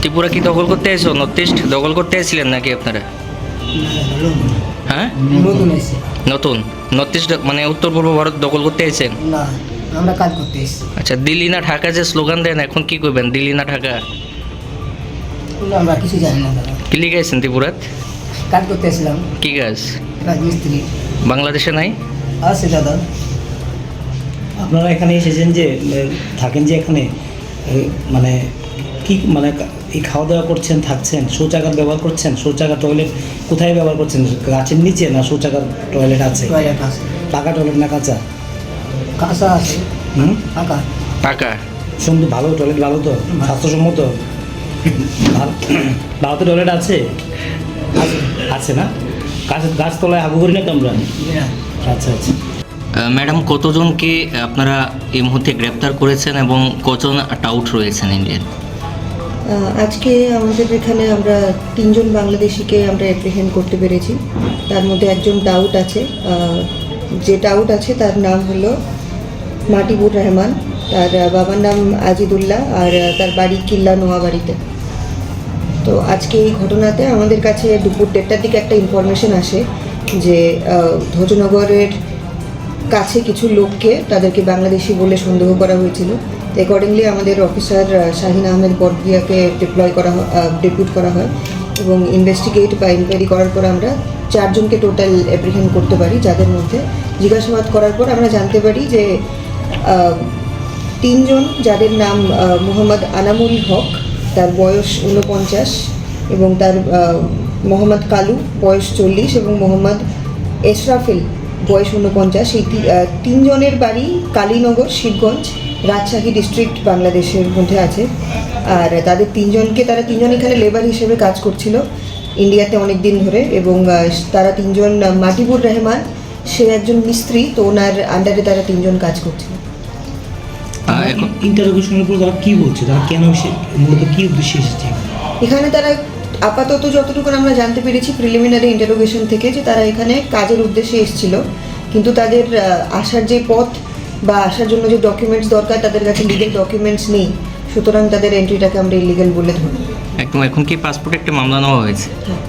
ত্রিপুরা কি দখল করতে এসেছো? নর্থ ইস্ট দখল করতে এসেছিলেন নাকি আপনারা? হ্যাঁ, নতুন এসে নতুন নর্থ ইস্ট মানে উত্তর পূর্ব ভারত দখল করতে এসেছেন? না, আমরা কাজ করতে এসেছি। আচ্ছা, দিল্লি না ঢাকা যে স্লোগান দেন, এখন কি করবেন? দিল্লি না ঢাকা আমরা কিছু জানি না দাদা, কি লিখে আছেন ত্রিপুরাত? কাজ করতে এসেছিলাম, কি কাজ? রাজমিস্ত্রি বাংলাদেশে নাই? আছে দাদা। আপনারা এখানে এসেছেন যে থাকেন যে এখানে মানে কি মানে এই খাওয়া দাওয়া করছেন, থাকছেন, শৌচাগার ব্যবহার করছেন? শৌচাগার টয়লেট কোথায় ব্যবহার করছেন? গাছের নিচে না শৌচাগার টয়লেট আছে? টয়লেট আছে, পাকা টয়লেট না কাঁচা? কাঁচা আছে, ফাঁকা। টাকা সুন্দর ভালো টয়লেট, ভালো তো স্বাস্থ্যসম্মত? ভারতে টয়লেট আছে? আছে না? গাছতলায় হাগু করি না তো আমরা? আচ্ছা আচ্ছা। ম্যাডাম, কতজনকে আপনারা এই মুহূর্তে গ্রেপ্তার করেছেন এবং কতজন টাউট রয়েছেন ইন্ডিয়ান? আজকে আমাদের এখানে আমরা 3জন বাংলাদেশিকে আমরা অ্যাপ্রিহেন্ড করতে পেরেছি। তার মধ্যে একজন ডাউট আছে, যে ডাউট আছে তার নাম হলো মাটিবুর রহমান, তার বাবার নাম আজিদুল্লাহ, আর তার বাড়ি কিল্লা নোয়াবাড়িতে। তো আজকে এই ঘটনাতে আমাদের কাছে দুপুর 1:30টার দিকে একটা ইনফরমেশন আসে যে ধ্বজনগরের কাছে কিছু লোককে তাদেরকে বাংলাদেশি বলে সন্দেহ করা হয়েছিল। অ্যাকর্ডিংলি আমাদের অফিসার শাহিন আহমেদ বরদিয়াকে ডেপুট করা হয় এবং ইনভেস্টিগেট বা ইনকোয়ারি করার পর আমরা 4জনকে টোটাল অ্যাপ্রিহেন্ড করতে পারি, যাদের মধ্যে জিজ্ঞাসাবাদ করার পর আমরা জানতে পারি যে 3জন, যাদের নাম মোহাম্মদ আনামুল হক, তার বয়স 49, এবং তার মোহাম্মদ কালু বয়স 40 এবং মোহাম্মদ এশরাফিল বয়স 49। এই 3জনের বাড়ি কালীনগর, শিবগঞ্জ, রাজশাহী ডিস্ট্রিক্ট বাংলাদেশের মধ্যে আছে। আর তাদের 3জনকে, তারা 3জন এখানে লেবার হিসেবে কাজ করছিল ইন্ডিয়াতে অনেক দিন ধরে, এবং তারা 3জন, মাটিবুর রহমান সে একজন মিস্ত্রি, তো ওনার আন্ডারে তারা 3জন কাজ করছিল। ইন্টারোগেশনের পর তারা কী বলছে? তারা কেন মূলত কী উদ্দেশ্যে এসেছে? এখানে তারা আপাতত যতটুকু আমরা জানতে পেরেছি প্রিলিমিনারি ইন্টারোগেশন থেকে, যে তারা এখানে কাজের উদ্দেশ্যে এসেছিল, কিন্তু তাদের আসার যে পথ বা আসার জন্য যে ডকুমেন্টস দরকার, তাদের কাছে লিগেল ডকুমেন্টস নেই, সুতরাং তাদের এন্ট্রিটাকে আমরা ইলিগাল বলে ধরি। একদম। এখন কি পাসপোর্টে একটা মামলা নেওয়া হয়েছে? হ্যাঁ।